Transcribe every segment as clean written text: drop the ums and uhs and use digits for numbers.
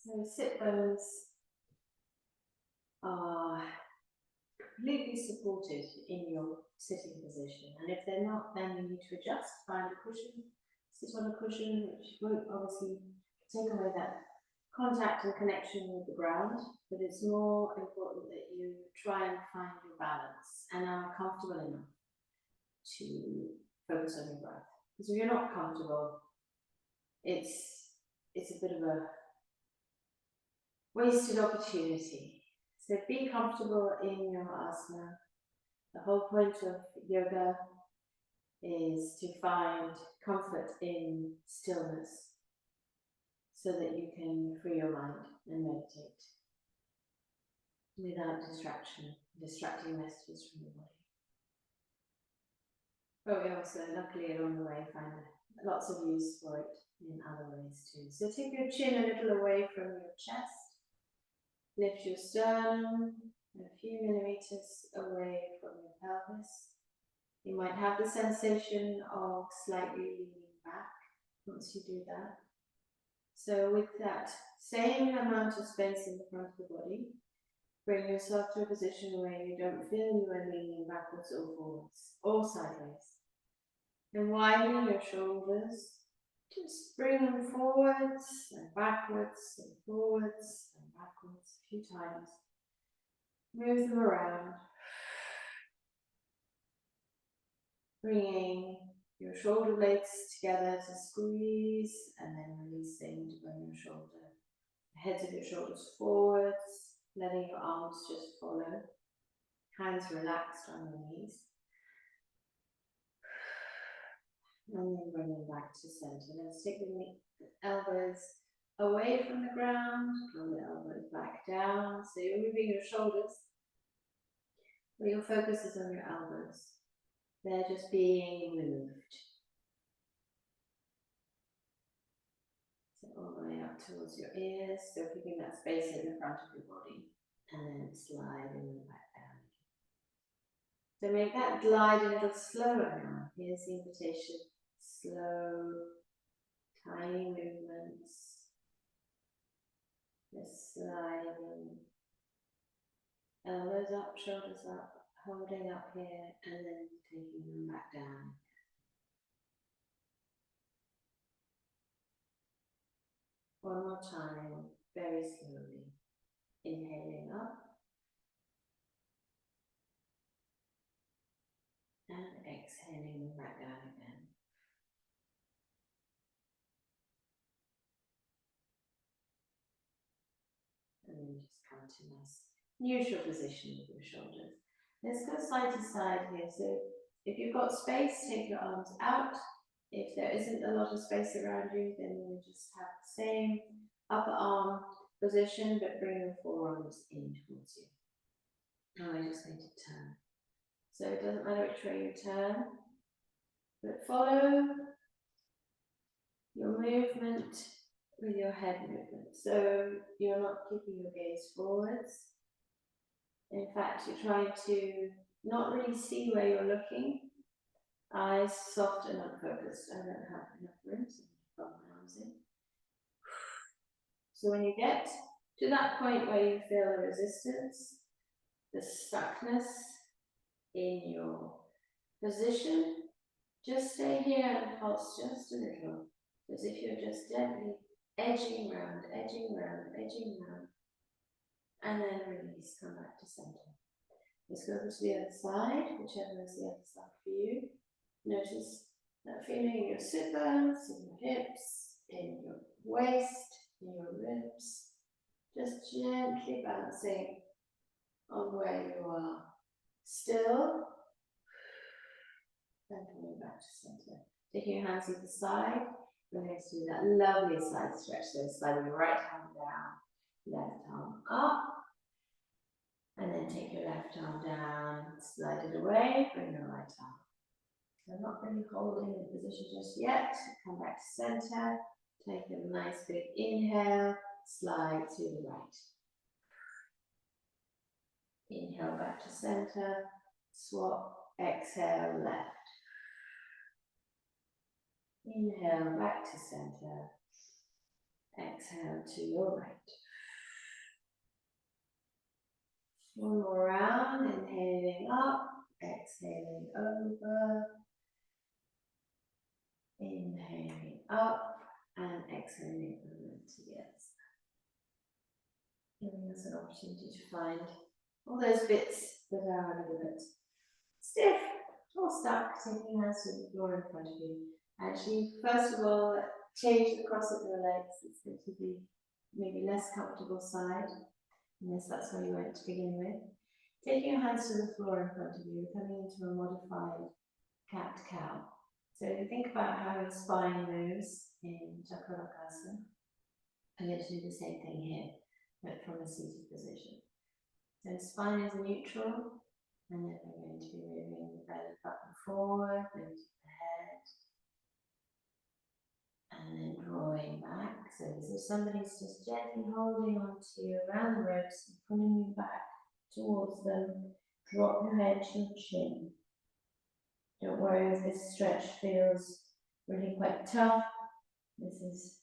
So sit bones are completely supported in your sitting position, and if they're not, then you need to adjust, find a cushion, sit on a cushion, which won't obviously take away that contact and connection with the ground, but it's more important that you try and find your balance and are comfortable enough to focus on your breath. Because if you're not comfortable, it's a bit of a wasted opportunity. So be comfortable in your asana. The whole point of yoga is to find comfort in stillness so that you can free your mind and meditate without distracting messages from your body. But we also, luckily along the way, find lots of use for it in other ways too. So take your chin a little away from your chest. Lift your sternum a few millimeters away from your pelvis. You might have the sensation of slightly leaning back once you do that. So with that same amount of space in the front of the body, bring yourself to a position where you don't feel you are leaning backwards or forwards or sideways. And widen your shoulders. Just bring them forwards and backwards and forwards and backwards a few times. Move them around. Bringing your shoulder blades together to squeeze and then releasing to bring your heads of your shoulders forwards, letting your arms just follow. Hands relaxed on your knees. And then bring them back to center. Let's take the elbows away from the ground, pull the elbows back down. So you're moving your shoulders, but your focus is on your elbows. They're just being moved. So all the way up towards your ears, so keeping that space in the front of your body, and then sliding them back down. So make that glide a little slower now. Here's the invitation. Slow, tiny movements. Just sliding. Elbows up, shoulders up, holding up here, and then taking them back down. One more time, very slowly. Inhaling up. And exhaling them back down again. And then just come to nice neutral position with your shoulders. Let's go side to side here. So if you've got space, take your arms out. If there isn't a lot of space around you, then you just have the same upper arm position, but bring your forearms in towards you. And we're just going to turn. So it doesn't matter which way you turn, but follow your movement with your head movement. So you're not keeping your gaze forwards. In fact, you're trying to not really see where you're looking. Eyes soft and unfocused. I don't have enough room, so I'm going to put my arms in. So when you get to that point where you feel the resistance, the stuckness in your position, just stay here and pulse just a little, as if you're just gently edging round, edging round, edging round, and then release, come back to center. Let's go over to the other side, whichever is the other side for you. Notice that feeling in your sit bones, in your hips, in your waist, in your ribs. Just gently bouncing on where you are. Still. And coming back to center. Taking your hands either side. We're going to do that lovely side stretch. So slide your right hand down, left arm up. And then take your left arm down, slide it away, bring your right arm. I'm not really holding the position just yet. Come back to center. Take a nice big inhale, slide to the right. Inhale back to center, swap, exhale left. Inhale back to center, Exhale to your right. One more round, inhaling up, exhaling over, inhaling up, and exhaling over together. Giving us an opportunity to find all those bits that are a little bit stiff or stuck, taking your hands to the floor in front of you. Actually, first of all, change the cross of your legs. It's going to be maybe less comfortable side, unless that's where you went to begin with. Taking your hands to the floor in front of you, coming into a modified cat-cow. So think about how your spine moves in Chakrasana. I'm going to do the same thing here, but from a seated position. So spine is neutral, and then we're going to be moving the belly back and forward, lifting the head, and then drawing back. So as if somebody's just gently holding onto you around the ribs and pulling you back towards them. Drop your head to your chin. Don't worry if this stretch feels really quite tough. This is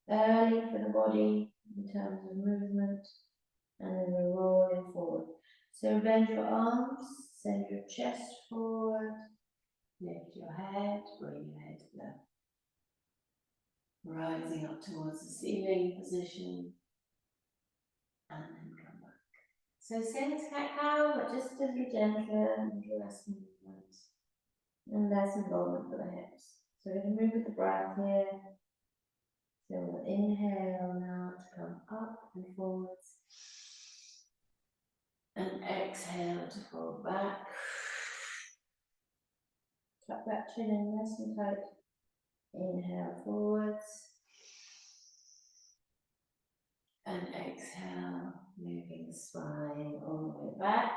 early for the body in terms of movement, and then we're rolling forward. So bend your arms, send your chest forward, lift your head, bring your head down. Rising up towards the ceiling position, and then come back. So same as cat-cow, but just a little gentler and less movement, and less involvement for the hips. So we're going to move with the breath here. So we'll inhale now to come up and forwards, and exhale to fall back. Tuck that chin in nice and tight. Inhale forwards, and exhale, moving the spine all the way back.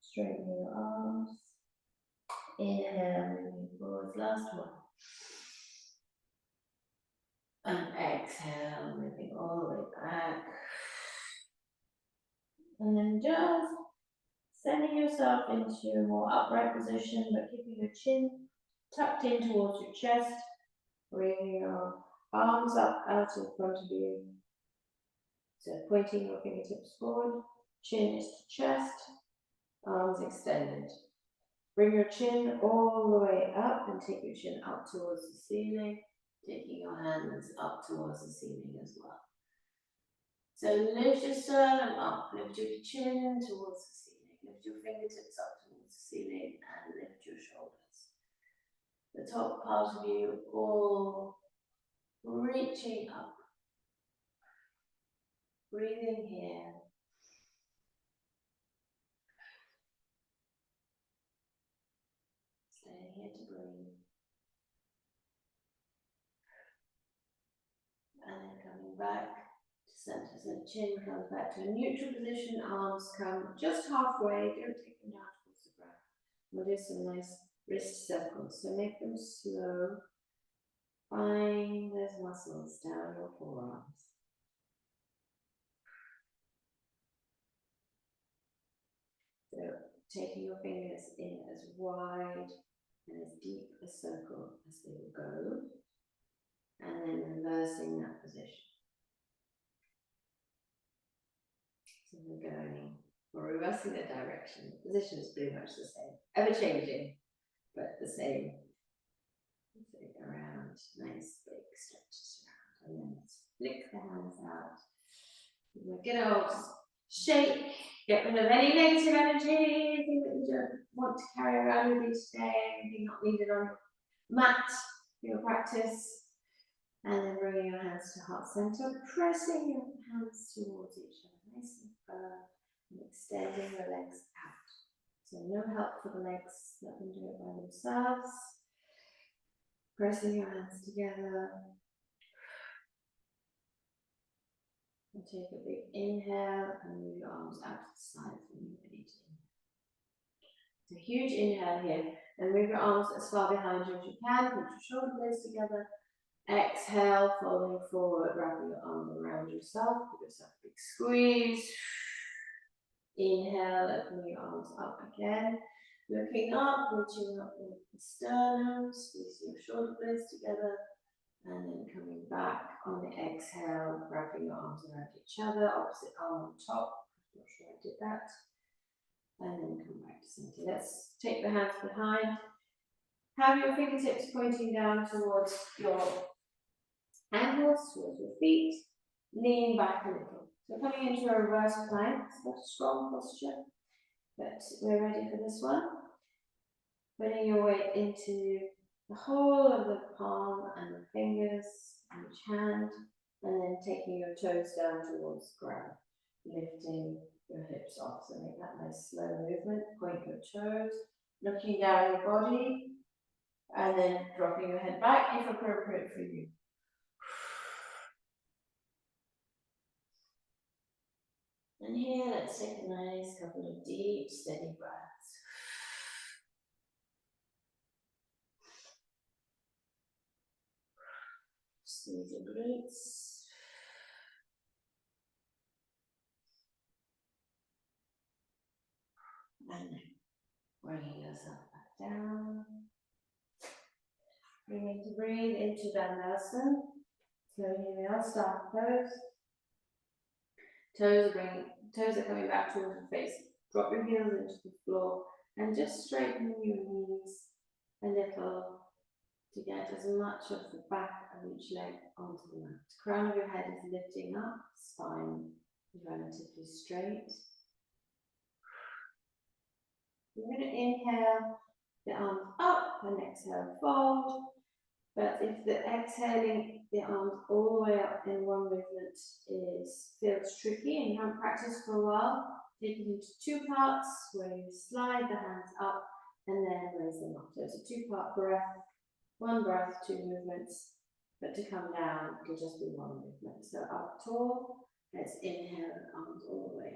Straighten your arms. Inhale, moving forwards, last one. And exhale, moving all the way back. And then just sending yourself into a more upright position, but keeping your chin tucked in towards your chest. Bring your arms up out in front of you. So pointing your fingertips forward, chin is to chest, arms extended. Bring your chin all the way up and take your chin up towards the ceiling, taking your hands up towards the ceiling as well. So lift your sternum up, lift your chin towards the ceiling, lift your fingertips up towards the ceiling, and lift your shoulders. The top part of you all reaching up. Breathing here. Staying here to breathe. And then coming back to center. So chin comes back to a neutral position, arms come just halfway, don't take them down towards the ground. We'll do some nice wrist circles. So make them slow. Find those muscles down your forearms. So taking your fingers in as wide and as deep a circle as they will go, and then reversing that position. So we're reversing the direction. The position is pretty much the same, ever changing, but the same. So around, nice big stretches around, and then flick the hands out. Good old shake, get rid of any negative energy, anything that you don't want to carry around with you today, anything not needed on your mat for your practice. And then bringing your hands to heart center, pressing your hands towards each other, nice and firm, and extending the legs out. So no help for the legs, let them do it by themselves. Pressing your hands together. And take a big inhale and move your arms out to the sides when you're ready to inhale. So huge inhale here, and move your arms as far behind you as you can, put your shoulder blades together. Exhale, folding forward, wrapping your arms around yourself, give yourself a big squeeze. Inhale, opening your arms up again. Looking up, reaching up with the sternum, squeeze your shoulder blades together, And then coming back on the exhale, wrapping your arms around each other, opposite arm on top. I'm not sure I did that. And then come back to center. Let's take the hands behind. Have your fingertips pointing down towards your ankles, towards your feet. Lean back a little. So coming into a reverse plank, it's not a strong posture, but we're ready for this one. Putting your weight into the whole of the palm and the fingers and each hand, and then taking your toes down towards the ground, lifting your hips off. So make that nice slow movement. Point your toes, looking down your body, and then dropping your head back if appropriate for you. And here, let's take a nice couple of deep, steady breaths. Squeeze your glutes. And then bringing yourself back down. Bringing to breathe into Dandasana. So here we are, start pose. Toes are coming back towards the face. Drop your heels into the floor and just straighten your knees a little to get as much of the back of each leg onto the mat. Crown of your head is lifting up, spine is relatively straight. You're going to inhale the arms up and exhale, fold. But if the exhaling the arms all the way up in one movement feels tricky and you haven't practiced for a while, take it into two parts where you slide the hands up and then raise them up. So it's a two-part breath, one breath, two movements, but to come down, it'll just be one movement. So up tall, let's inhale the arms all the way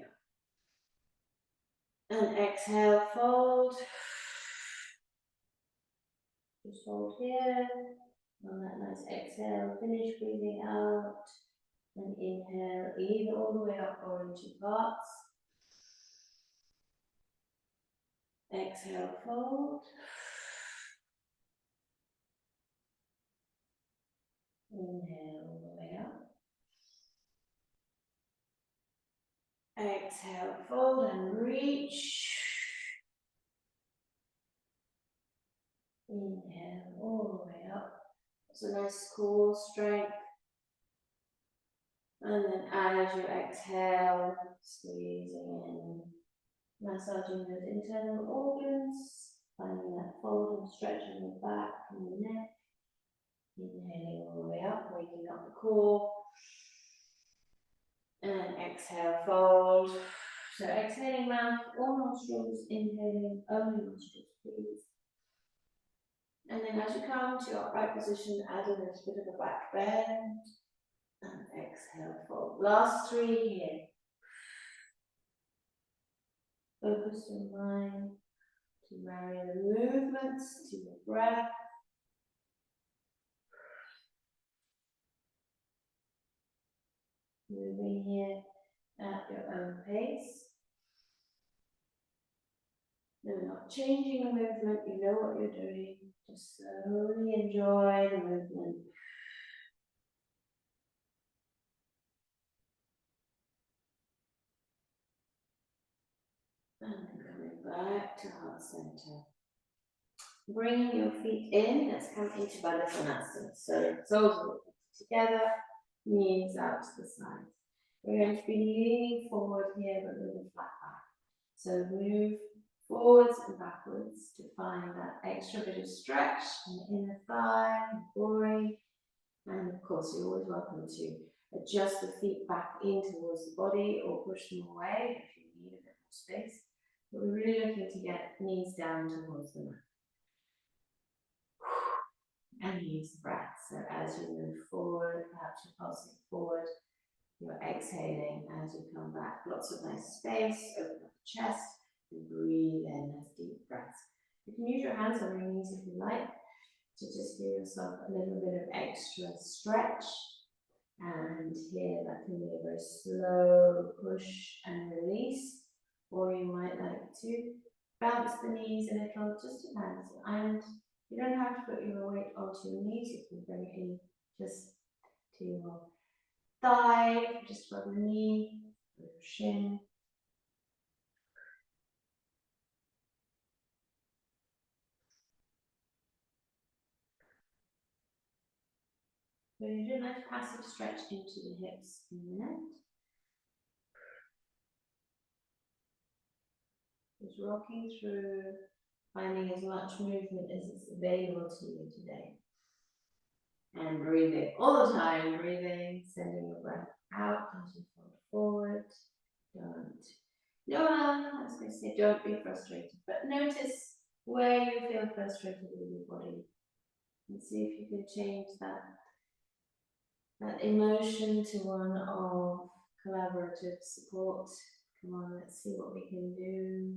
up. And exhale, fold. Just hold here. On that nice exhale, finish breathing out. And inhale, either all the way up or in two parts. Exhale, fold. Inhale all the way up. Exhale, fold and reach. Inhale all the way up. It's a nice core strength. And then as you exhale, squeezing in, massaging those internal organs, finding that fold and stretching the back and the neck. Inhaling all the way up, waking up the core. And exhale, fold. So exhaling mouth, all nostrils, inhaling only nostrils, please. And then as you come to your upright position, add a little bit of a back bend. And exhale, fold. Last three here. Focus your mind to marry the movements to your breath. Moving here at your own pace. No, not changing the movement, you know what you're doing. Just slowly enjoy the movement. And then coming back to heart center. Bringing your feet in, let's come into Balasana. So soles of the feet together, knees out to the side. We're going to be leaning forward here, but with a flat back. So move forwards and backwards to find that extra bit of stretch in the inner thigh, groin, and of course you're always welcome to adjust the feet back in towards the body or push them away if you need a bit more space. But we're really looking to get knees down towards the mat. And use the breath. So as you move forward, perhaps you're pulsing forward, you're exhaling as you come back. Lots of nice space, open up the chest, and breathe in as deep breaths. You can use your hands on your knees if you like, to just give yourself a little bit of extra stretch. And here that can be a very slow push and release, or you might like to bounce the knees a little, just depends. And you don't have to put your weight onto your knees, you can bring it in just to your thigh, just above the knee, your shin. So you do a nice passive stretch into the hips in a minute. Just rocking through, finding as much movement as is available to you today. And breathing all the time, breathing, sending your breath out as you fold forward. I was going to say don't be frustrated, but notice where you feel frustrated in your body and see if you can change that emotion to one of collaborative support. Come on, let's see what we can do.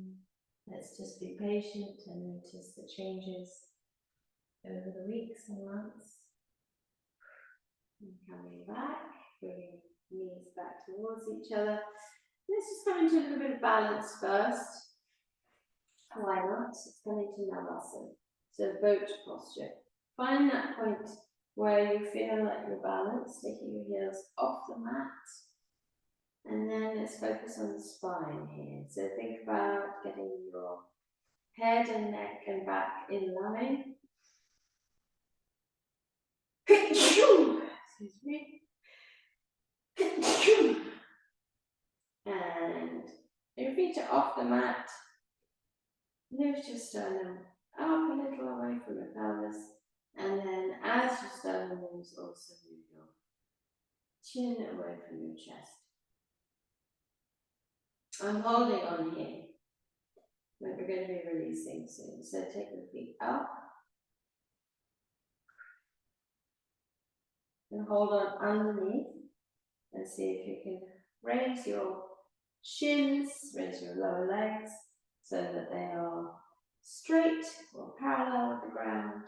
Let's just be patient and notice the changes over the weeks and months. And coming back, bringing knees back towards each other. Let's just come into a little bit of balance first. Why not? Let's come into Navasana. So boat posture. Find that point where you feel like you're balanced, taking your heels off the mat. And then let's focus on the spine here. So think about getting your head and neck and back in line. Excuse me. And your feet are off the mat. Lift your sternum up a little away from your pelvis. And then as your sternum moves, also move your chin away from your chest. I'm holding on here, but we're going to be releasing soon. So take the feet up. And hold on underneath. And see if you can raise your shins, raise your lower legs, so that they are straight or parallel with the ground.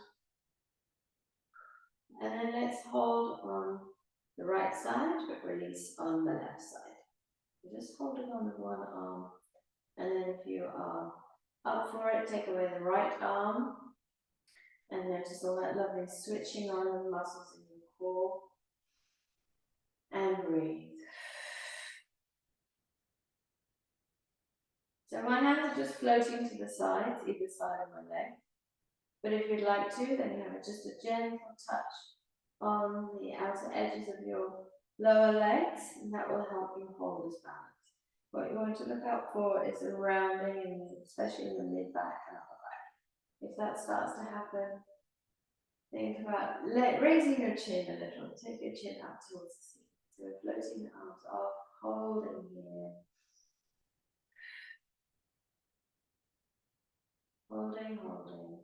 And then let's hold on the right side, but release on the left side. We're just holding on with one arm. And then if you are up for it, take away the right arm. And notice all that lovely switching on of muscles in your core. And breathe. So my hands are just floating to the sides, either side of my leg. But if you'd like to, then you have just a gentle touch on the outer edges of your lower legs, and that will help you hold this balance. What you want to look out for is a rounding, especially in the mid-back and upper back. If that starts to happen, think about raising your chin a little. Take your chin up towards the seat. So we're floating the arms off, holding here. Holding, holding.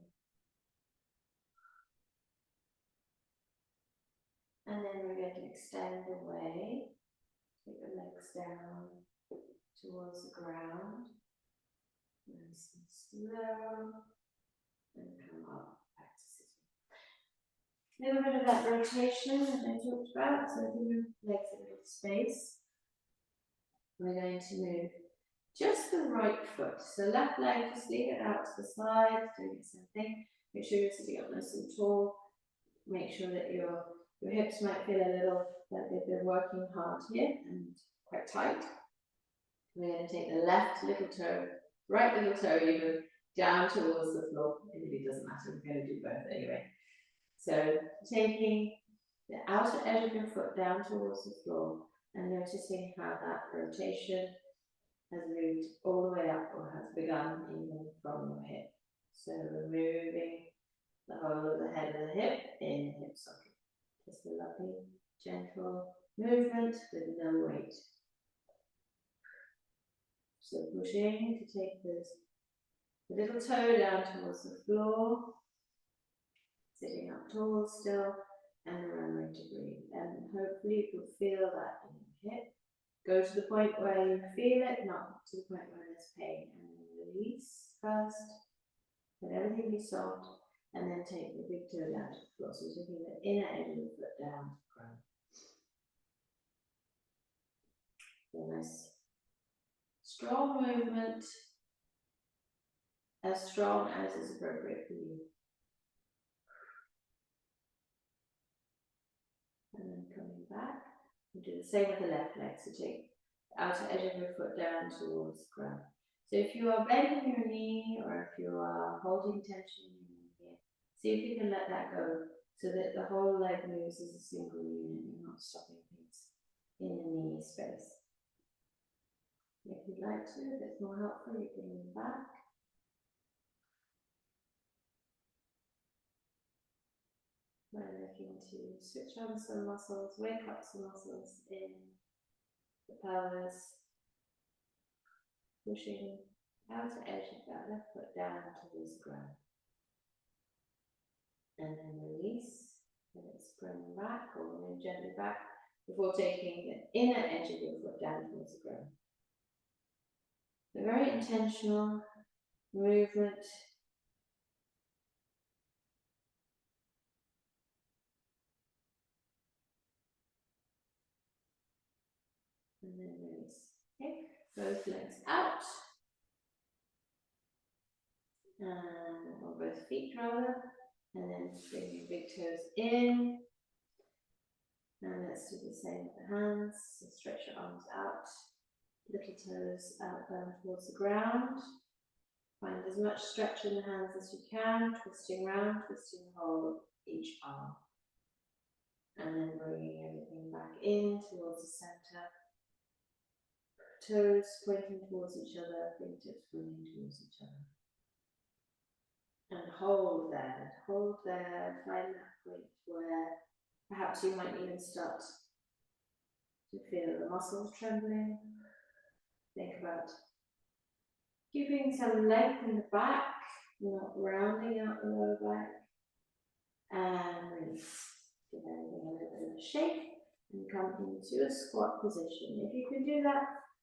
And then we're going to extend away. Take the legs down towards the ground. Nice and slow. And come up back to sitting. A little bit of that rotation that I talked about. So give your legs a little space. We're going to move just the right foot. So left leg, just leave it out to the side, doing the same thing. Make sure you're sitting up nice and tall. Make sure that your hips might feel a little like they've been working hard here and quite tight. We're going to take the left little toe, right little toe even, down towards the floor. It really doesn't matter, we're going to do both anyway. So taking the outer edge of your foot down towards the floor and noticing how that rotation has moved all the way up or has begun even from your hip. So removing the whole of the head of the hip in the hip socket. Just a lovely, gentle movement with no weight. So pushing to take the little toe down towards the floor, sitting up tall still, and remembering to breathe. And hopefully you will feel that in your hip. Go to the point where you feel it, not to the point where there's pain. And then release first, let everything be soft, and then take the big toe down to the floor. So taking the inner edge of the foot down to the ground. So nice, strong movement, as strong as is appropriate for you. You do the same with the left leg. So take the outer edge of your foot down towards the ground. So if you are bending your knee or if you are holding tension in your knee here, see if you can let that go so that the whole leg moves as a single unit. You're not stopping things in the knee space. If you'd like to, if it's more helpful, you can lean back. We're looking to switch on some muscles, wake up some muscles in the pelvis, pushing outer edge of that left foot down towards the ground. And then release, let it spring back or move gently back before taking the inner edge of your foot down towards the ground. A very intentional movement. And then release. Okay, both legs out. Or both feet rather. And then bring your big toes in. And let's do the same with the hands. So stretch your arms out. Little toes out down towards the ground. Find as much stretch in the hands as you can, twisting round, twisting the whole of each arm. And then bringing everything back in towards the center. Toes pointing towards each other, fingertips pointing towards each other. And hold there, find that point where perhaps you might even start to feel the muscles trembling. Think about keeping some length in the back, not rounding out the lower back. And release. Give everything a little bit of a shake and come into a squat position. If you can do that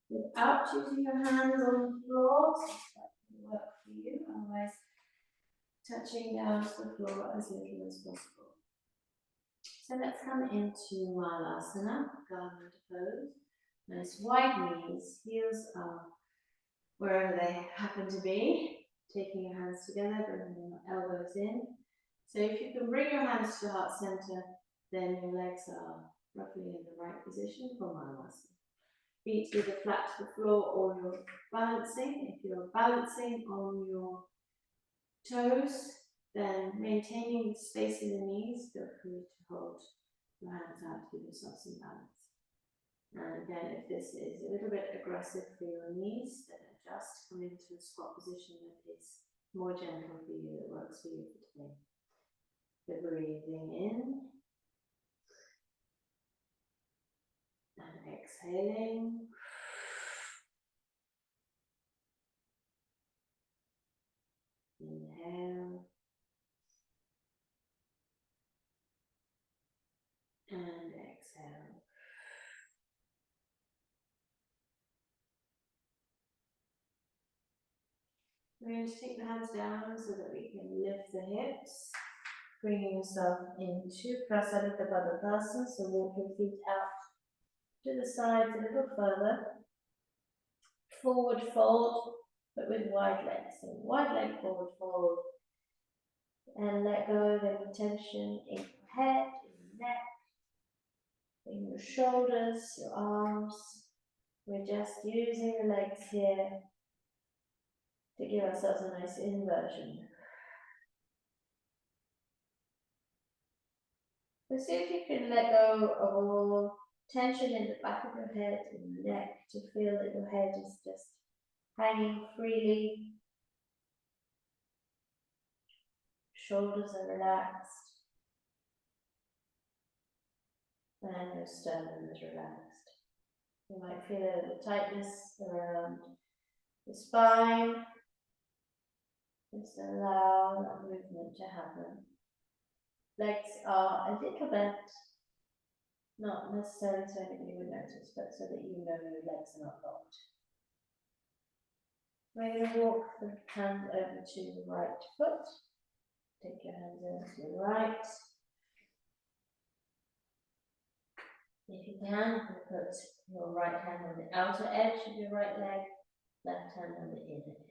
without using your hands on the floor, that can work for you. Otherwise, touching down to the floor as little as possible. So let's come into Malasana, garland pose. Nice wide knees, heels are wherever they happen to be. Taking your hands together, bringing your elbows in. So if you can bring your hands to the heart center, then your legs are roughly in the right position for Malasana. Feet either flat to the floor or you're balancing. If you're balancing on your toes, then maintaining the space in the knees, feel free to hold your hands out to give yourself some balance. And again, if this is a little bit aggressive for your knees, then adjust, come into a squat position that is more gentle for you, that works for you for today. So breathing in and exhaling. Inhale and exhale. We're going to take the hands down so that we can lift the hips, bringing yourself into Prasadita Padapasana, so walk your feet out to the sides a little further. Forward fold, but with wide legs. So wide leg forward fold. And let go of any tension in your head, in your neck, in your shoulders, your arms. We're just using the legs here to give ourselves a nice inversion. So see if you can let go of all tension in the back of your head, in your neck, to feel that your head is just hanging freely. Shoulders are relaxed. And your sternum is relaxed. You might feel a little tightness around the spine. Just allow that movement to happen. Legs are a little bent, not necessarily so anybody would notice, but so that you know your legs are not locked. We're going to walk the hand over to the right foot. Take your hands over to the right. If you can, you can put your right hand on the outer edge of your right leg, left hand on the inner edge.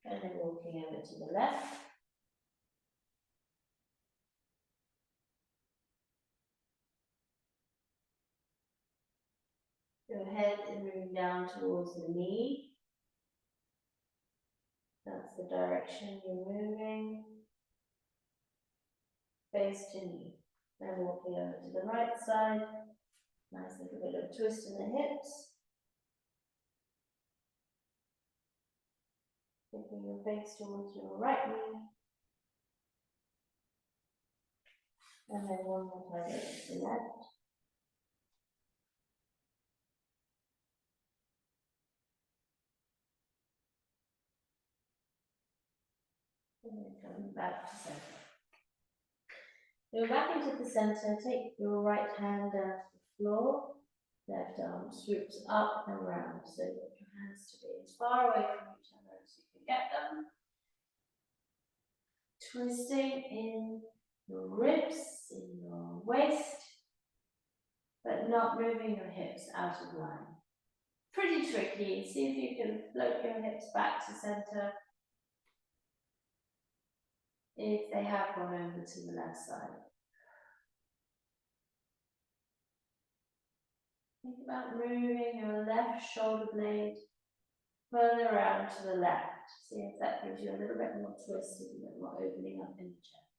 And then walking over to the left. Your head is moving down towards the knee. That's the direction you're moving. Face to knee. Then walking over to the right side. Nice little bit of twist in the hips. Taking your face towards your right knee. And then one more time over to the left. And then coming back to center. Go back into the center, take your right hand down to the floor. Left arm swoops up and round, so you want your hands to be as far away from each other as you can get them. Twisting in your ribs, in your waist, but not moving your hips out of line. Pretty tricky. See if you can float your hips back to center. If they have gone over to the left side. Think about moving your left shoulder blade further around to the left. See if that gives you a little bit more twist, a little bit more opening up in the chest.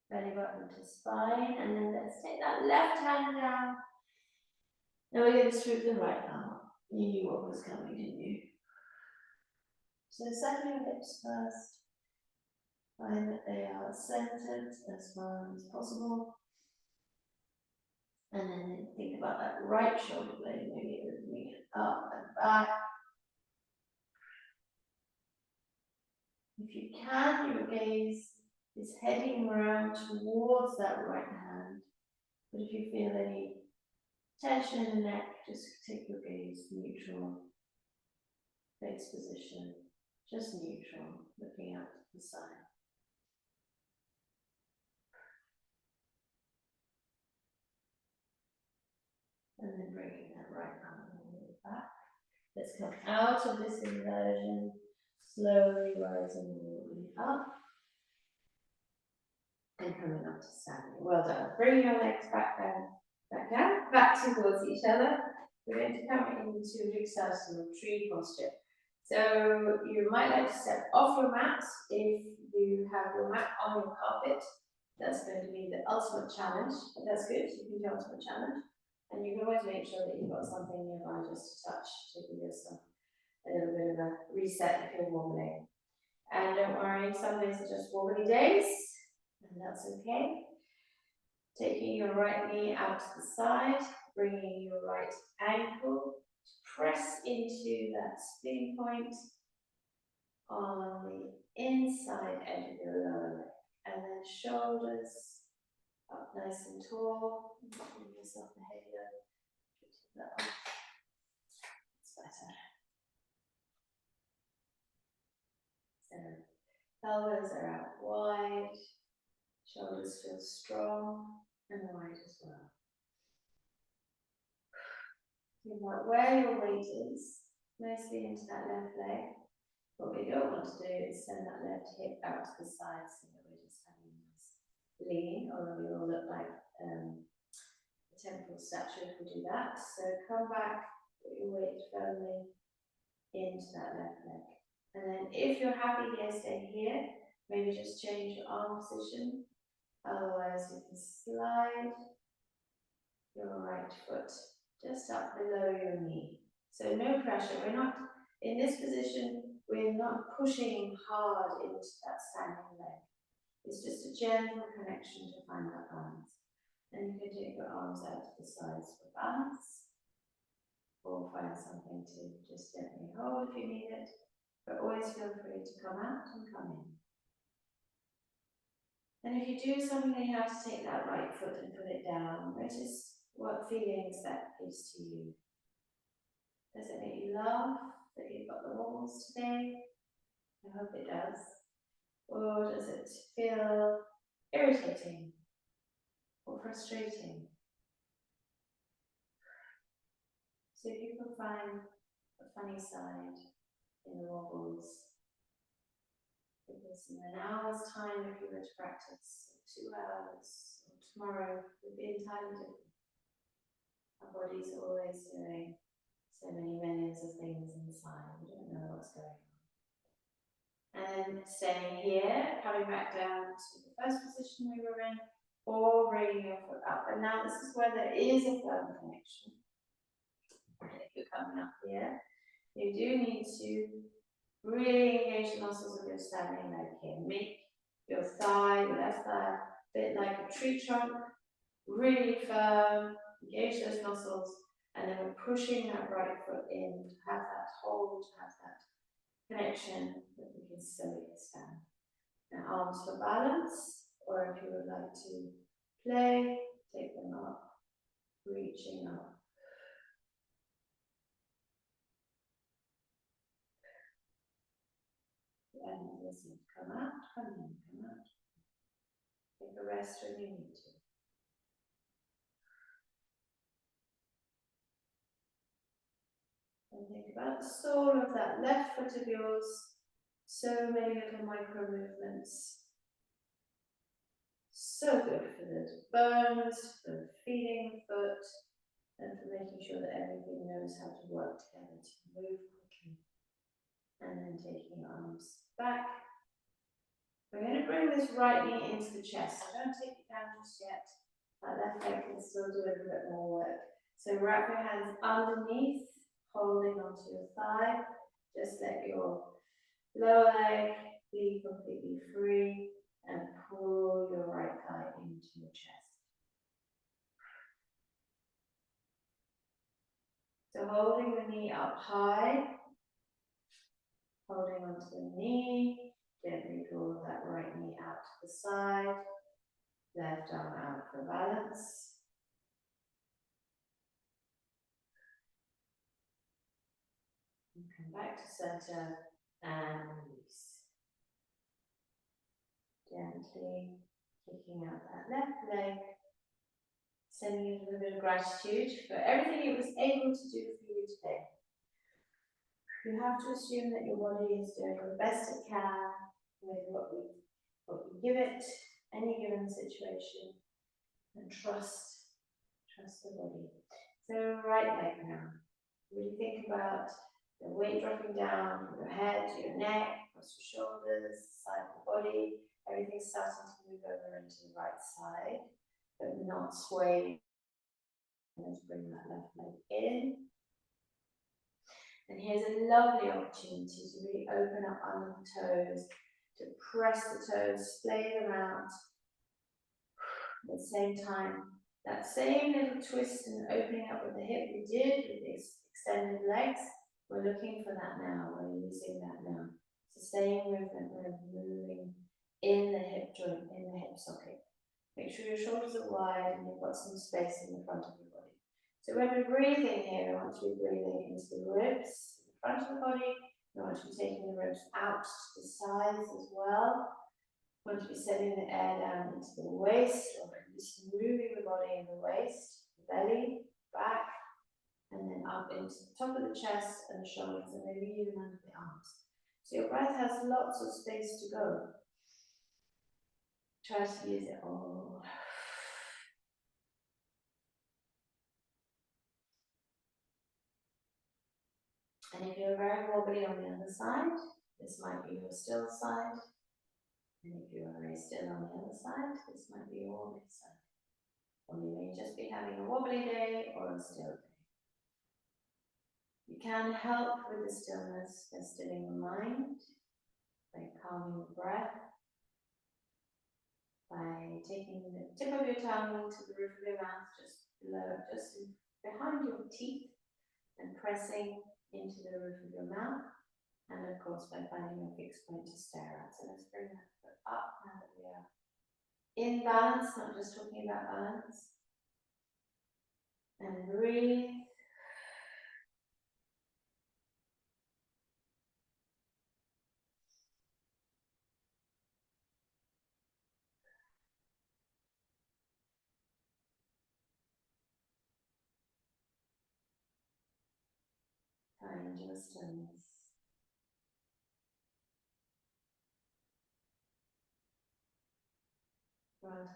Belly button to spine, and then let's take that left hand down. Now we're going to swoop the right arm up. You knew what was coming, didn't you? So settle your hips first. Find that they are centered as far as possible. And then think about that right shoulder blade, maybe opening it up and back. If you can, your gaze is heading around towards that right hand. But if you feel any tension in the neck, just take your gaze neutral. Face position, just neutral, looking out to the side. And then bringing that right arm all the way back. Let's come out of this inversion, slowly rising all the way up. And coming up to standing. Well done. Bring your legs back down, back towards each other. We're going to come into Vrksasana, tree posture. So you might like to step off your mat if you have your mat on your carpet. That's going to be the ultimate challenge. But that's good. You can do ultimate challenge. And you can always make sure that you've got something nearby just to touch to give yourself a little bit of a reset if you're wobbling. And don't worry, some days are just wobbly days, and that's okay. Taking your right knee out to the side, bringing your right ankle to press into that spin point on the inside edge of your lower leg. And then shoulders up nice and tall. Give yourself a head here. It's better. So elbows are out wide. Shoulders feel strong and wide as well. Think about where your weight is, mostly into that left leg. What we don't want to do is send that left hip out to the side so that we're just having a nice lean, although we all look like a temple statue if we do that. So come back, put your weight firmly into that left leg. And then if you're happy here, stay here. Maybe just change your arm position. Otherwise, you can slide your right foot just up below your knee. So no pressure. We're not, in this position, we're not pushing hard into that standing leg. It's just a gentle connection to find that balance. And you can take your arms out to the sides for balance, or find something to just gently hold if you need it. But always feel free to come out and come in. And if you do suddenly have to take that right foot and put it down, notice what feelings that gives to you. Does it make you laugh that you've got the wobbles today? I hope it does. Or does it feel irritating or frustrating? So if you can find a funny side in the wobbles, because in an hour's time, if you were to practice 2 hours or tomorrow will be entirely different. Our bodies are always doing so many millions of things inside. We don't know what's going on. And staying here, coming back down to the first position we were in, or bringing your foot up. And now this is where there is a firm connection. And if you're coming up here, you do need to really engage the muscles of your standing leg here. Make your thigh, your left thigh, a bit like a tree trunk, really firm, engage those muscles, and then we're pushing that right foot in to have that hold, to have that connection that we can slowly expand. Now arms for balance, or if you would like to play, take them up, reaching up. And listen, come out, come in, come out. Take a rest when you need to. And think about the sole of that left foot of yours. So many little micro movements. So good for the bones, for feeding the foot, and for making sure that everything knows how to work together to move quickly. And then taking your arms back. We're going to bring this right knee into the chest. So don't take it down just yet. That left leg can still do a little bit more work. So wrap your hands underneath, holding onto your thigh. Just let your lower leg be completely free and pull your right thigh into your chest. So holding the knee up high, holding onto the knee, gently draw that right knee out to the side, left arm out for balance. And come back to center and release. Gently kicking out that left leg, sending you a little bit of gratitude for everything it was able to do for you today. You have to assume that your body is doing the best it can with what we give it, any given situation, and trust the body. So right leg now. Really think about the weight dropping down from your head to your neck, across your shoulders, side of the body. Everything's starting to move over into the right side, but not sway. Let's bring that left leg in. And here's a lovely opportunity to really open up under the toes, to press the toes, splay them out. At the same time, that same little twist and opening up with the hip we did with these extended legs, we're looking for that now, we're using that now. It's the same movement, we're moving in the hip joint, in the hip socket. Make sure your shoulders are wide and you've got some space in the front of your body. So when we're breathing here, we want to be breathing into the ribs, the front of the body. We want to be taking the ribs out to the sides as well. We want to be sending the air down into the waist, or at least moving the body in the waist, the belly, back, and then up into the top of the chest and the shoulders, and maybe even under the arms. So your breath has lots of space to go. Try to use it all. And if you're very wobbly on the other side, this might be your still side. And if you are very still on the other side, this might be your wobbly side. Or you may just be having a wobbly day or a still day. You can help with the stillness by stilling the mind, by calming the breath, by taking the tip of your tongue to the roof of your mouth, just below, just behind your teeth, and pressing into the roof of your mouth, and of course by finding a fixed point to stare at. So let's bring that foot up now that we are in balance, not just talking about balance. And breathe. Find your stillness. Well done.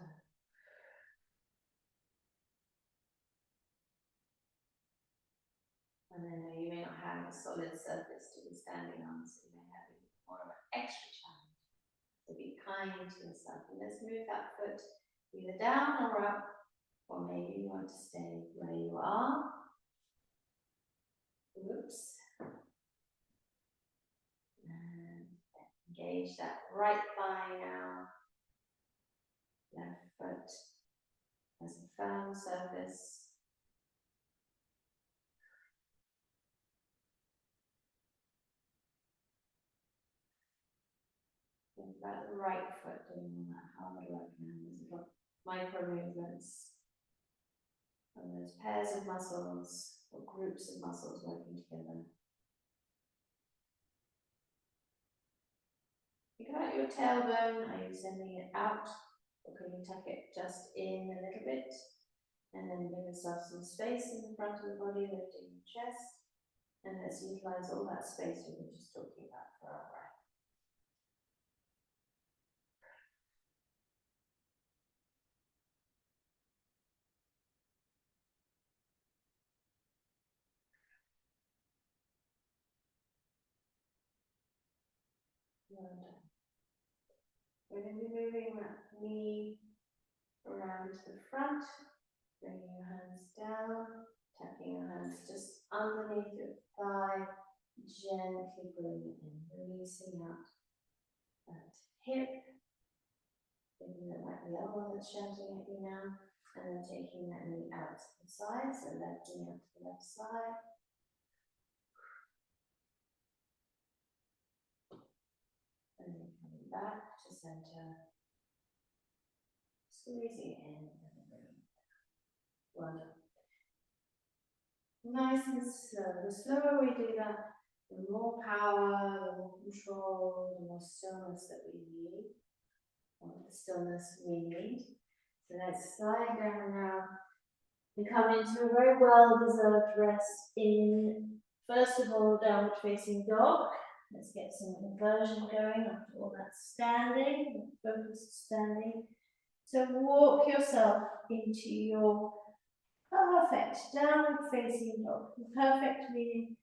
And then you may not have a solid surface to be standing on, so you may have more of an extra challenge. So be kind to yourself. And let's move that foot either down or up, or maybe you want to stay where you are. Oops. And engage that right thigh now. Left foot has a firm surface. Think about the right foot doing that hard work now. There's little micro movements. And those pairs of muscles or groups of muscles working together. Think about your tailbone. Are you sending it out? Or can you tuck it just in a little bit? And then give yourself some space in the front of the body, lifting the chest. And let's utilize all that space we were just talking about for our breath. Well done. We're going to be moving that knee around to the front, bringing your hands down, tucking your hands just underneath your thigh, gently bringing it in, releasing out that hip, thinking that might be the elbow that's shouting at you now, and then taking that knee out to the side, so left knee out to the left side. And then coming back to center, squeezing in and then well done. Nice and slow. The slower we do that, the more power, the more control, the more stillness that we need, or the stillness we need. So let's slide down now and come into a very well-deserved rest in, first of all, downward facing dog. Let's get some inversion going after all that standing, focused standing. So walk yourself into your perfect downward facing dog. Perfect meaning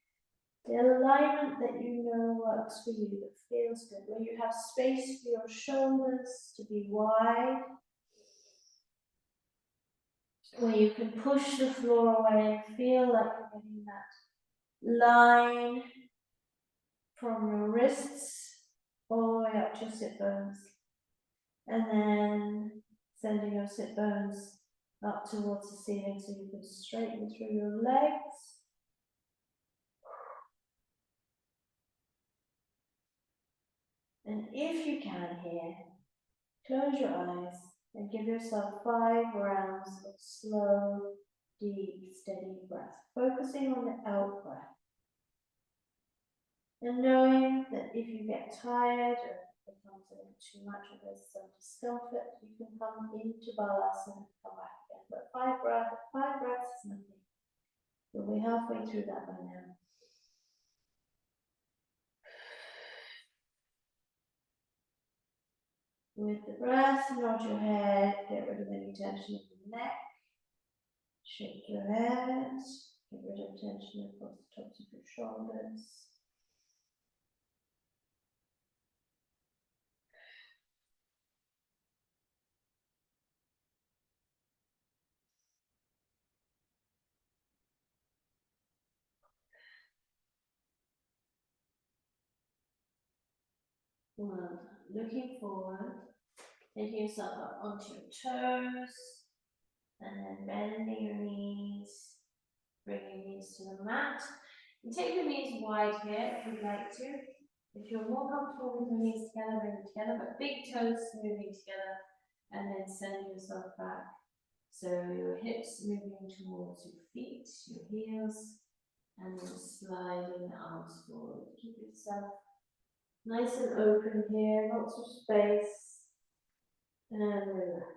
the alignment that you know works for you, that feels good, where you have space for your shoulders to be wide, where you can push the floor away and feel like you're getting that line from your wrists all the way up to your sit bones. And then sending your sit bones up towards the ceiling so you can straighten through your legs. And if you can here, close your eyes and give yourself 5 rounds of slow, deep, steady breath, focusing on the out breath. And knowing that if you get tired or it becomes a little too much or there's some discomfort, you can come into Balasana and come back again. But 5 breaths is nothing. You'll be halfway through that by now. With the breath, nod your head, get rid of any tension in the neck. Shake your head, get rid of tension across the tops of your shoulders. Well, looking forward, taking yourself up onto your toes, and then bending your knees, bringing your knees to the mat. You take your knees wide here if you'd like to. If you're more comfortable with your knees together, bring them together, but big toes moving together, and then send yourself back. So your hips moving towards your feet, your heels, and then sliding the arms forward. Keep yourself nice and open here, lots of space, and relax.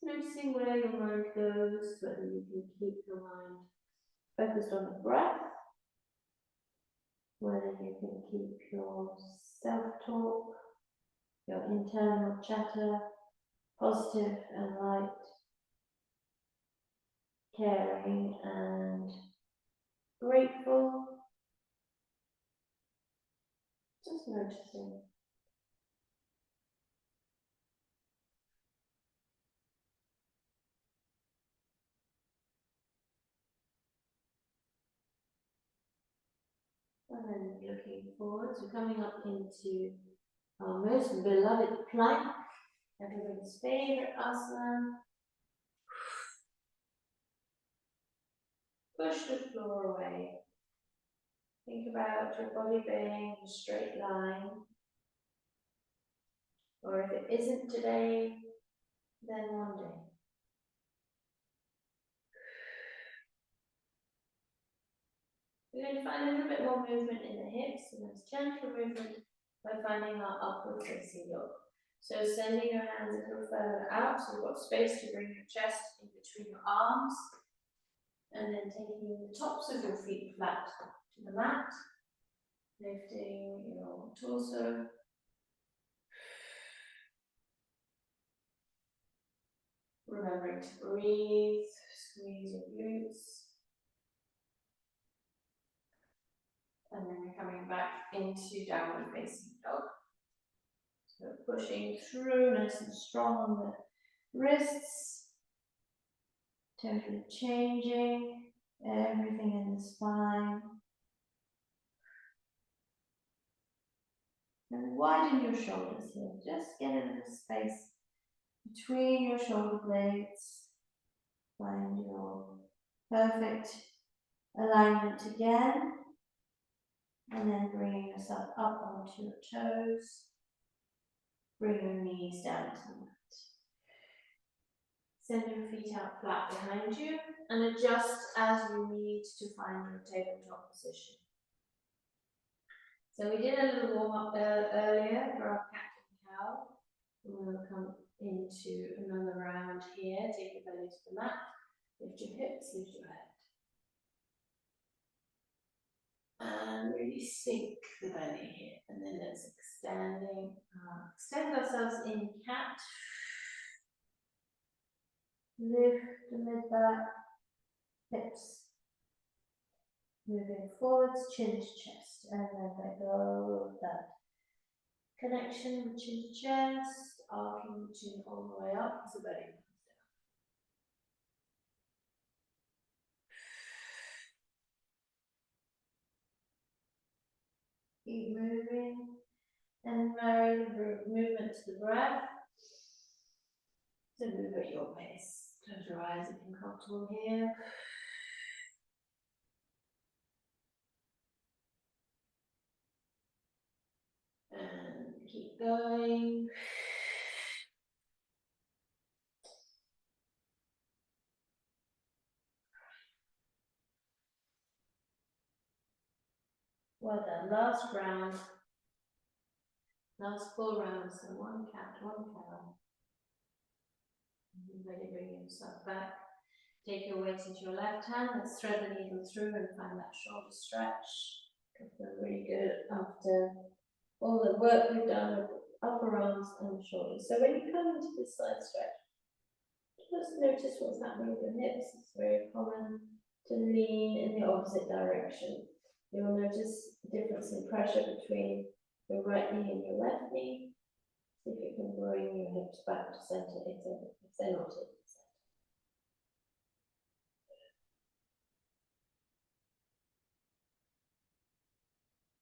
Noticing where your mind goes, whether you can keep your mind focused on the breath, whether you can keep your self-talk, your internal chatter positive and light, caring and grateful. Just noticing. And then looking forward, so coming up into our most beloved plank, everybody's favorite asana. Push the floor away. Think about your body being a straight line. Or if it isn't today, then one day. We're going to find a little bit more movement in the hips, and that's gentle movement by finding our upward facing dog. So sending your hands a little further out, so you've got space to bring your chest in between your arms, and then taking the tops of your feet flat to the mat, lifting your torso. Remembering to breathe, squeeze your glutes. And then we're coming back into downward facing dog. So pushing through nice and strong on the wrists. Totally changing everything in the spine. And widen your shoulders here. Just get a little space between your shoulder blades. Find your perfect alignment again. And then bringing yourself up onto your toes. Bring your knees down to the mat. Send your feet out flat behind you and adjust as you need to find your tabletop position. So we did a little warm up earlier for our cat and cow. We'll come into another round here. Take your belly to the mat. Lift your hips, lift your head. And really sink the belly here. And then let's extend ourselves in cat. Lift the mid back, hips. Moving forwards, chin to chest. And then let go of that connection with chin to chest. Arcing the chin all the way up as the belly comes down. Keep moving and marry the movement to the breath. So move at your pace. Close your eyes if you're comfortable here. And keep going. Well done. Last round. Last 4 rounds. So 1 cat, 1 cow. Ready, bring yourself back. Take your weight into your left hand. Let's thread the needle through and find that shoulder stretch. Feel really good after all the work we've done with the upper arms and the shoulders. So when you come into this side stretch, just notice what's happening with your hips. It's very common to lean in the opposite direction. You'll notice the difference in pressure between your right knee and your left knee. See if you can bring your hips back to center if they're not in the center.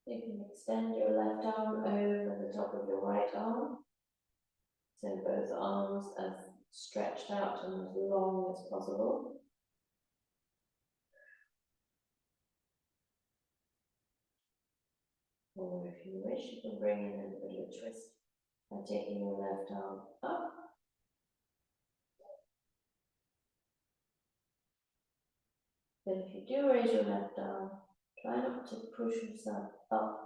You can extend your left arm over the top of your right arm. So both arms are stretched out and as long as possible. Or if you wish, you can bring in a little bit of a twist by taking your left arm up. But if you do raise your left arm, try not to push yourself up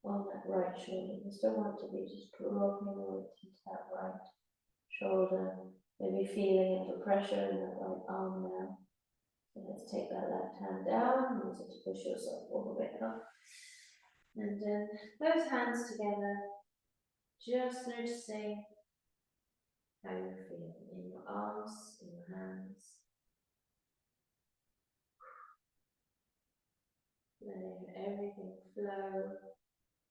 on that right shoulder. You still want to be just dropping the weight into that right shoulder Maybe feeling a little pressure in that right arm now. So let's take that left hand down, use it to push yourself all the way up. And then those hands together, just noticing how you feel in your arms, in your hands. Letting everything flow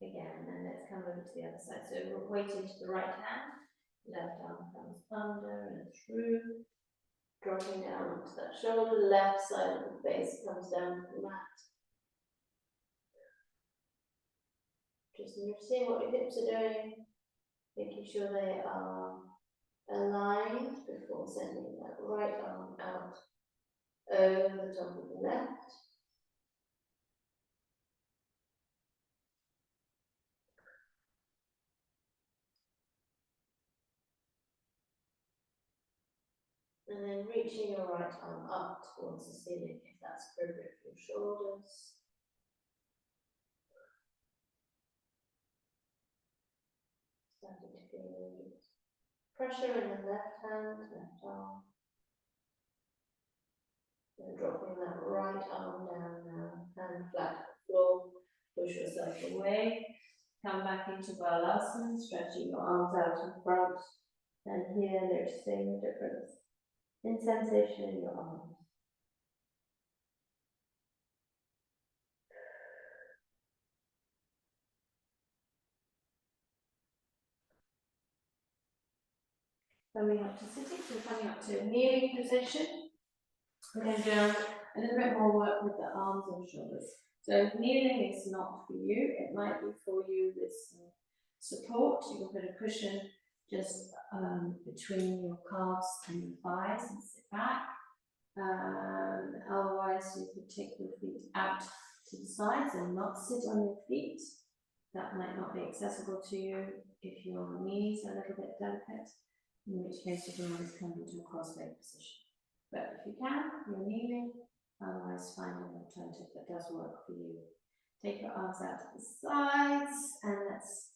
again, and let's come over to the other side. So we're weighting to the right hand, left arm comes under and through, dropping down onto that shoulder, left side of the face comes down to the mat. Just noticing what your hips are doing, making sure they are aligned before sending that right arm out over the top of the left. And then reaching your right arm up towards the ceiling if that's appropriate for your shoulders. Starting to feel pressure in the left hand, left arm. Then dropping that right arm down now, hand flat to the floor, push yourself away. Come back into Balasana, stretching your arms out in front. And here, noticing the difference in sensation in your arms. Coming up to sitting, so coming up to a kneeling position. We're going to do a little bit more work with the arms and shoulders. So if kneeling is not for you, it might be for you with some support. You can put a cushion just between your calves and your thighs and sit back. Otherwise, you could take your feet out to the sides and not sit on your feet. That might not be accessible to you if your knees are a little bit delicate, in which case you can always come into a cross-leg position. But if you can, you're kneeling, otherwise find an alternative that does work for you. Take your arms out to the sides and let's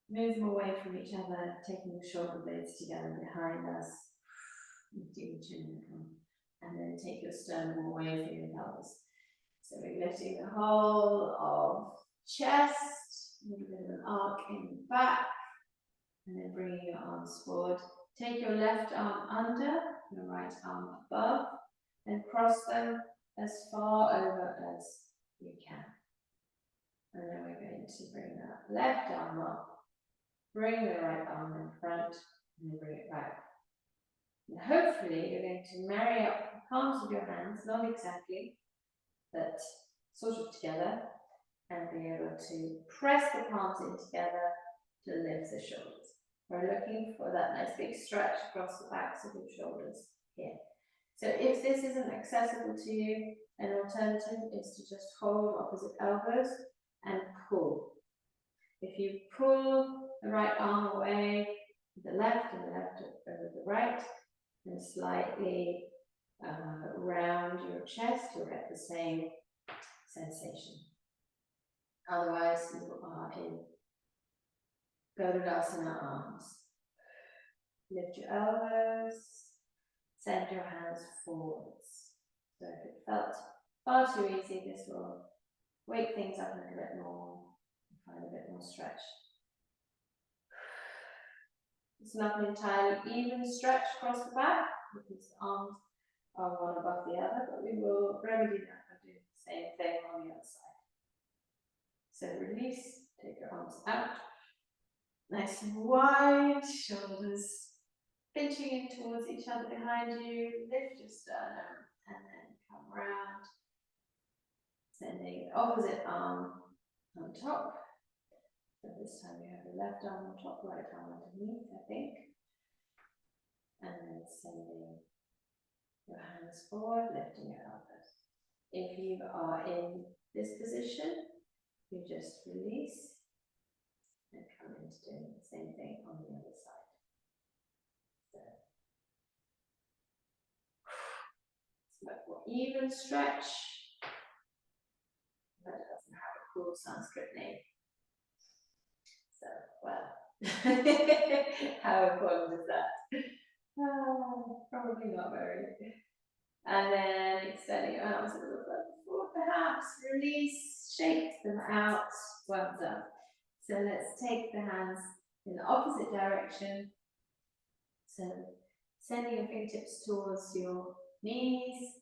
move them away from each other, taking the shoulder blades together behind us, lifting the chin and then take your sternum away from your pelvis. So we're lifting the whole of chest, a little bit of an arc in the back, and then bringing your arms forward. Take your left arm under, your right arm above, and cross them as far over as you can. And then we're going to bring that left arm up, bring the right arm in front, and then bring it back. And hopefully you're going to marry up the palms of your hands, not exactly, but sort of together, and be able to press the palms in together to lift the shoulders. We're looking for that nice big stretch across the backs of your shoulders here. So if this isn't accessible to you, an alternative is to just hold opposite elbows and pull. If you pull the right arm away, the left and the left over the right, and slightly round your chest, you'll get the same sensation. Otherwise, you are in Garudasana arms. Lift your elbows, send your hands forwards. So if it felt far too easy, this will wake things up a little bit more and find a bit more stretch. It's not an entirely even stretch across the back because the arms are one above the other, but we will remedy that by doing the same thing on the other side. So release, take your arms out, nice and wide, shoulders pinching in towards each other behind you, lift your sternum, and then come around, sending the opposite arm on top. So this time you have the left arm on top, right arm underneath, I think. And then sending your hands forward, lifting your elbows. If you are in this position, you just release and come into doing the same thing on the other side. So, much more even stretch, but it doesn't have a cool Sanskrit name. So, well, how important is that? Probably not very. And then extending your arms a little bit forward, perhaps release, shake them out. Well done. So let's take the hands in the opposite direction. So sending your fingertips towards your knees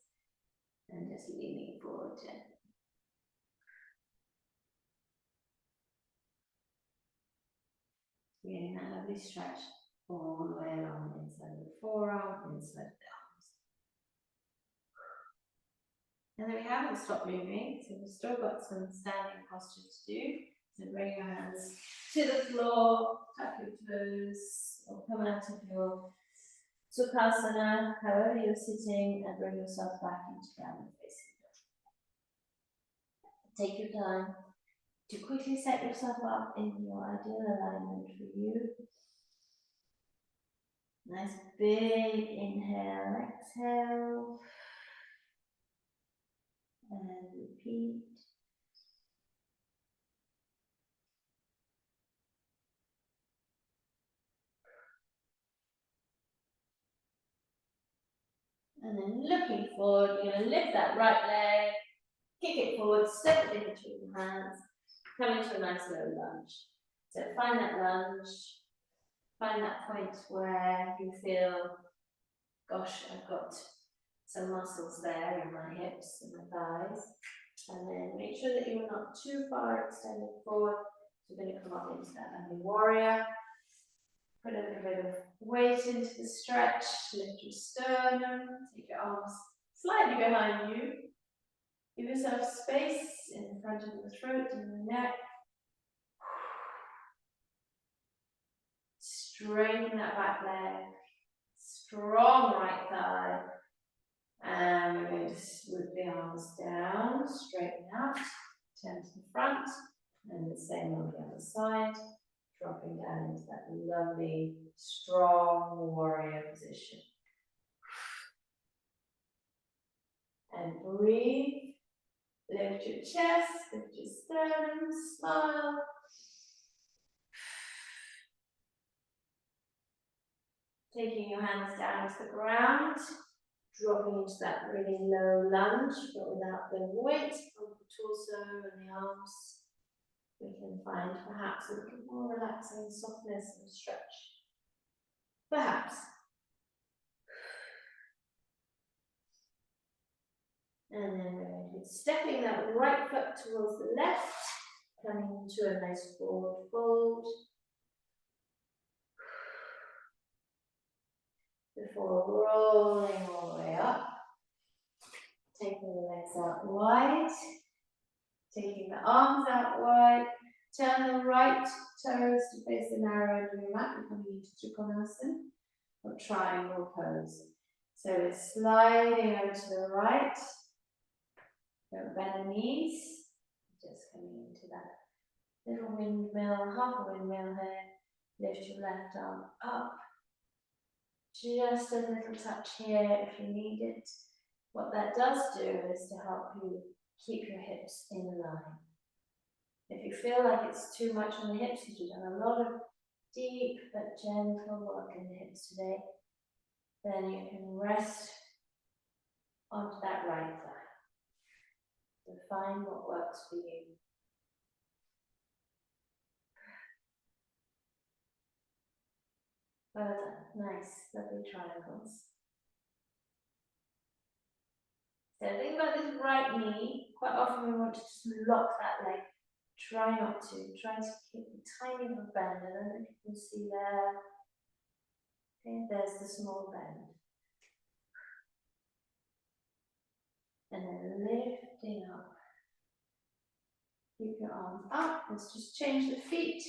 and just leaning forward gently. Getting that lovely stretch all the way along the inside of the forearm, inside of the arms. And then we haven't stopped moving, so we've still got some standing posture to do. So bring your hands to the floor, tap your toes, or come out of your Sukhasana, however you're sitting, and bring yourself back into downward facing dog. Take your time to quickly set yourself up in your ideal alignment for you. Nice big inhale, exhale, and repeat. And then looking forward, you're going to lift that right leg, kick it forward, step it in between your hands, come into a nice low lunge. So find that lunge, find that point where you feel, gosh, I've got some muscles there in my hips and my thighs. And then make sure that you're not too far extended forward. So you're going to come up into that lovely warrior. Put a little bit of weight into the stretch, lift your sternum, take your arms slightly behind you. Give yourself space in front of the throat and the neck. Straighten that back leg. Strong right thigh. And we're going to swoop the arms down, straighten out, turn to the front, and the same on the other side. Dropping down into that lovely, strong warrior position. And breathe. Lift your chest, lift your sternum, smile. Taking your hands down to the ground, dropping into that really low lunge, but without the weight of the torso and the arms. We can find perhaps a little more relaxing softness and stretch. Perhaps. And then we're going to be stepping that right foot towards the left, coming into a nice forward fold. Before rolling all the way up. Taking the legs out wide. Taking the arms out wide. Turn the right toes to face the narrow end of your mat. We're coming into Trikonasana, or triangle pose. So we're sliding over to the right. Don't bend the knees. Just coming into that little windmill, half a windmill here. Lift your left arm up. Just a little touch here if you need it. What that does do is to help you keep your hips in line. If you feel like it's too much on the hips, because you've done a lot of deep but gentle work in the hips today, then you can rest onto that right thigh. So find what works for you. Well done. Nice, lovely triangles. So think about this right knee. Quite often we want to just lock that leg. Try not to. Try to keep a tiny little bend. I don't know if you can see there. Okay, there's the small bend. And then lifting up. Keep your arms up. Let's just change the feet.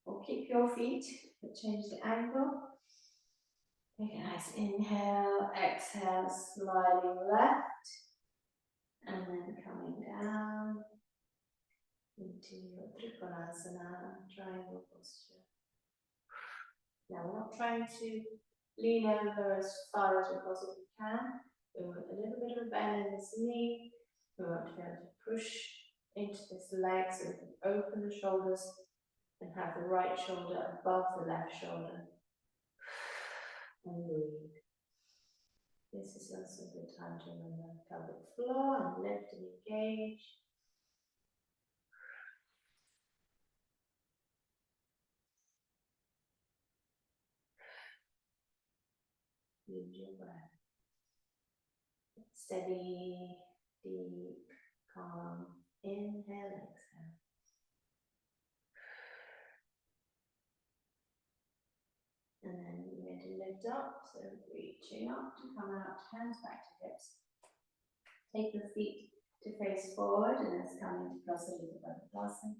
Or keep your feet, but change the angle. Take a nice inhale, exhale, sliding left. And then coming down into your Trikonasana, triangle posture. Now we're not trying to lean over as far as we possibly can. We want a little bit of a bend in this knee. We want to be able to push into this leg so we can open the shoulders and have the right shoulder above the left shoulder. and breathe. This is also a good time to remember pelvic floor and lift and engage. Use your breath. Steady, deep, calm. Inhale, exhale. And then you're going to lift up, so reaching up to come out, hands back to hips. Take the feet to face forward and it's coming to Prasarita Padmasana.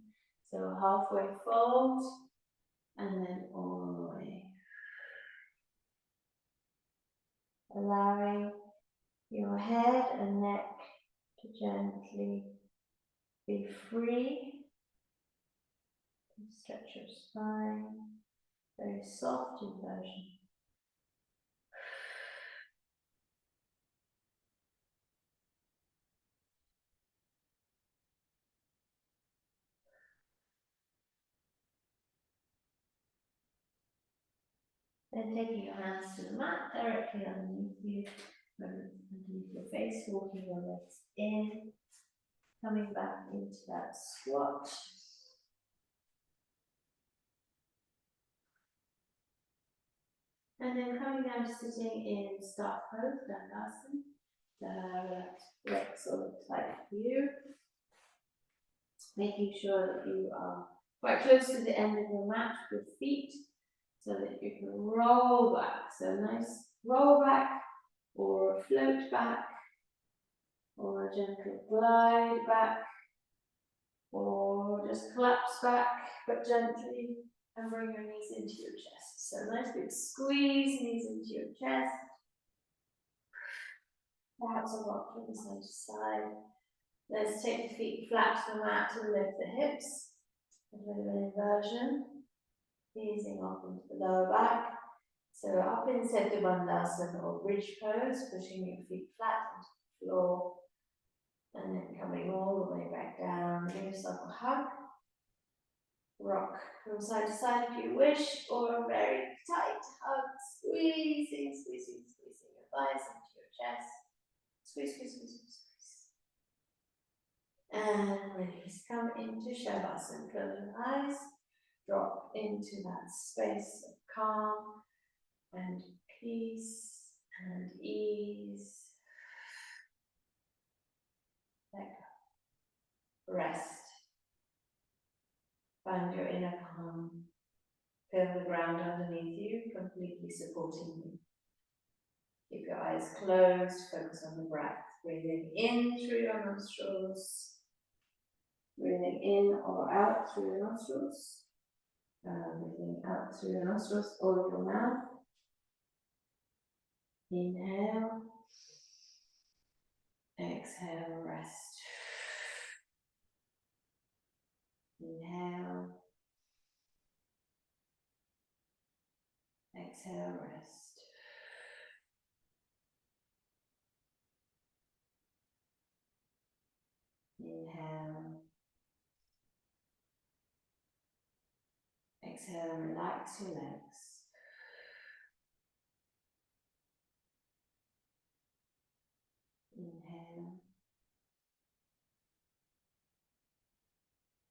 So halfway fold and then all the way. Allowing your head and neck to gently be free. Stretch your spine. Very soft inversion. Then taking your hands to the mat directly underneath you, underneath your face, walking your legs in, coming back into that squat. And then coming down to sitting in staff pose, Dandasana. What looks like for you. Making sure that you are quite close to the end of your mat with feet so that you can roll back. So nice roll back or float back or a gentle glide back or just collapse back but gently and bring your knees into your chest. So nice big squeeze, knees into your chest. Perhaps a rock from side to side. Let's take the feet flat to the mat and lift the hips. A bit of an inversion. Easing off into the lower back. So up in Setu Bandhasana or bridge pose, pushing your feet flat into the floor. And then coming all the way back down. Give yourself a hug. Rock from side to side if you wish, or a very tight hug. Squeezing your thighs into your chest. Squeeze, squeeze, squeeze, squeeze. And release. Come into Shavasana. Close your eyes. Drop into that space of calm and peace and ease. Let go. Rest. Find your inner calm. Feel the ground underneath you, completely supporting you. Keep your eyes closed. Focus on the breath. Breathing in through your nostrils. Breathing in or out through your nostrils. Breathing out through your nostrils or your mouth. Inhale. Exhale, rest. Inhale. Exhale, rest. Inhale. Exhale, relax your legs. Inhale.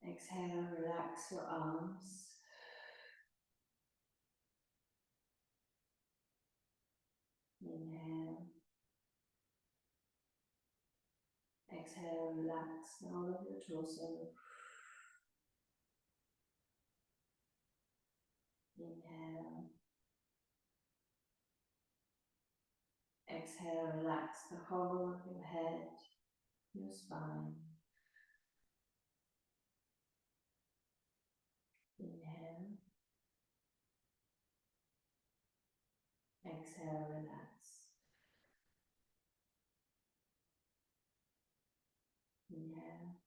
Exhale, relax your arms. Inhale. Exhale, relax all of your torso. Inhale. Exhale, relax the whole of your head, your spine. Inhale. Exhale, relax. Inhale.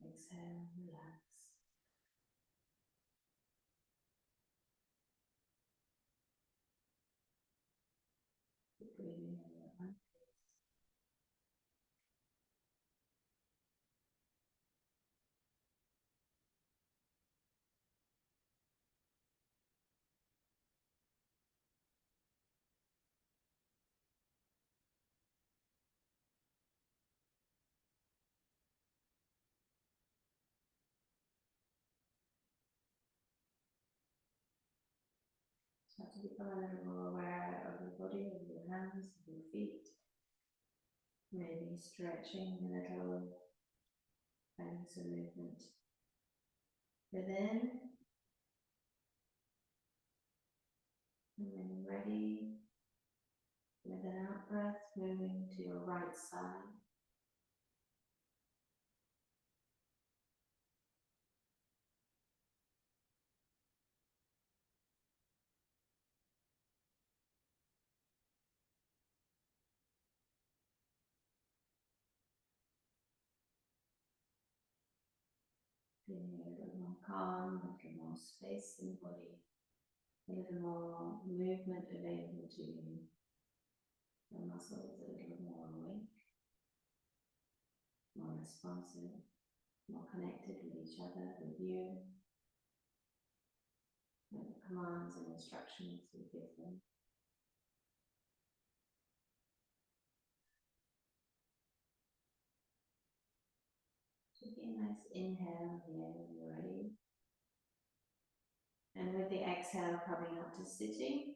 Exhale, relax. Keep breathing in your own pace. become a little more aware of your body, of your hands, of your feet. Maybe stretching a little, finding some movement within. And when you're ready, with an out breath, moving to your right side. Feeling a little more calm, a little more space in the body, a little more movement available to you. The muscles a little more awake, more responsive, more connected with each other, with you, with the commands and instructions you give them. Taking a nice inhale here when you're ready. And with the exhale coming up to sitting.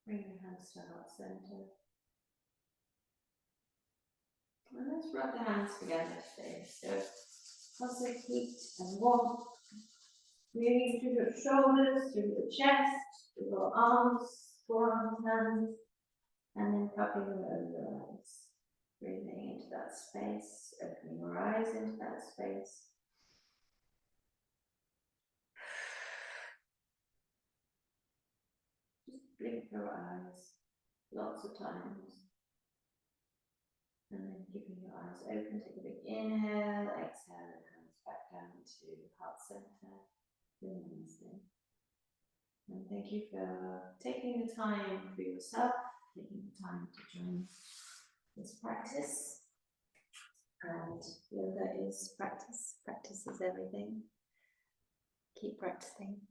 Bring your hands to heart center. And let's rub the hands together today. So positive heat and warmth. Moving through your shoulders, through your chest, through your arms, forearms, hands, and then cupping them over your eyes. Breathing into that space, opening your eyes into that space. Just blink your eyes lots of times. And then keeping your eyes open, take a big inhale, exhale, and hands back down to heart center. And thank you for taking the time for yourself, taking the time to join this practice. And yoga is practice. Practice is everything. Keep practicing.